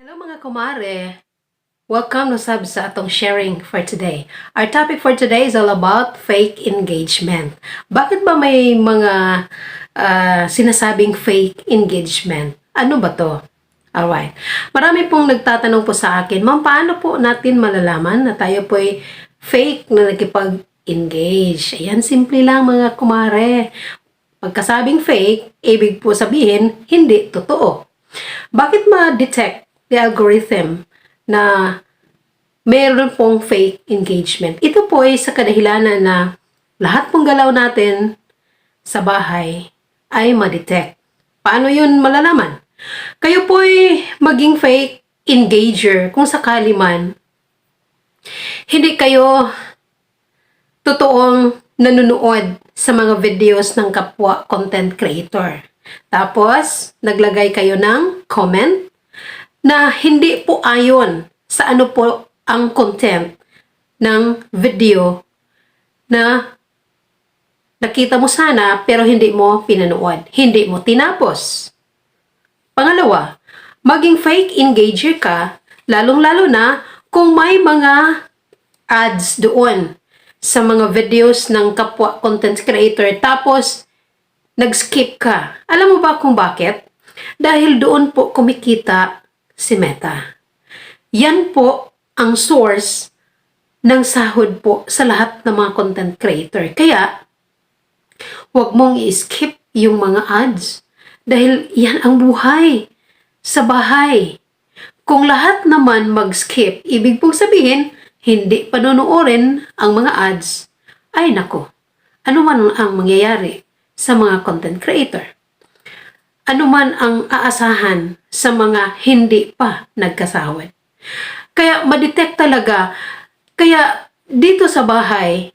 Hello mga kumare! Welcome to sab sa atong sharing for today. Our topic for today is all about fake engagement. Bakit ba may mga sinasabing fake engagement? Ano ba to? Alright. Marami pong nagtatanong po sa akin, Ma'am, paano po natin malalaman na tayo po ay fake na nakipag-engage? Ayan, simple lang mga kumare. Pagkasabing fake, ibig po sabihin, hindi totoo. Bakit ma-detect the algorithm na meron pong fake engagement? Ito po ay sa kadahilanan na lahat pong galaw natin sa bahay ay ma-detect. Paano yun malalaman? Kayo po ay maging fake engager kung sakali man hindi kayo totoong nanonood sa mga videos ng kapwa content creator. Tapos, naglagay kayo ng comment na hindi po ayon sa ano po ang content ng video na nakita mo sana pero hindi mo pinanood, hindi mo tinapos. Pangalawa, maging fake engager ka, lalong-lalo na kung may mga ads doon sa mga videos ng kapwa content creator tapos nag-skip ka. Alam mo ba kung bakit? Dahil doon po kumikita si Meta. Yan po ang source ng sahod po sa lahat ng mga content creator. Kaya, huwag mong i-skip yung mga ads. Dahil yan ang buhay sa bahay. Kung lahat naman mag-skip, ibig pong sabihin, hindi panonoorin ang mga ads, ay nako, ano man ang mangyayari sa mga content creator? Ano man ang aasahan sa mga hindi pa nagkasahod? Kaya ma-detect talaga. Kaya dito sa bahay,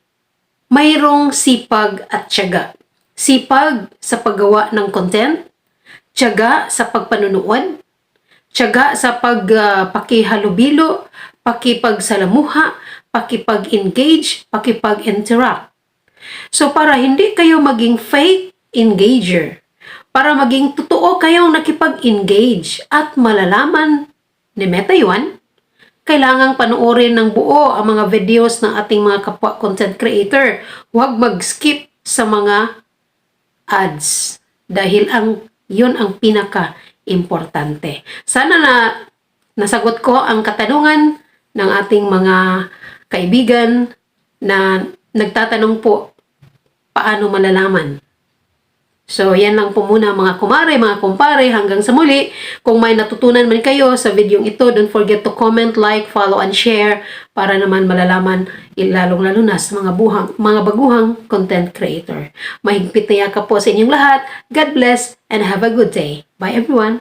mayroong sipag at tiyaga. Sipag sa paggawa ng content, tiyaga sa pagpanunood, tiyaga sa pakihalubilo, pakipagsalamuha, pakipag-engage, pakipag-interact. So para hindi kayo maging fake engager, para maging totoo kayong nakipag-engage at malalaman ni Meta yun, kailangang panoorin ng buo ang mga videos ng ating mga kapwa content creator. Huwag mag-skip sa mga ads dahil yun ang pinaka-importante. Sana na nasagot ko ang katanungan ng ating mga kaibigan na nagtatanong po paano malalaman. So, yan lang po muna mga kumare, mga kumpare. Hanggang sa muli, kung may natutunan man kayo sa video ito, don't forget to comment, like, follow, and share para naman malalaman lalong-lalo na sa mga baguhang content creator. Mahigpit na yakap po sa inyong lahat. God bless and have a good day. Bye everyone!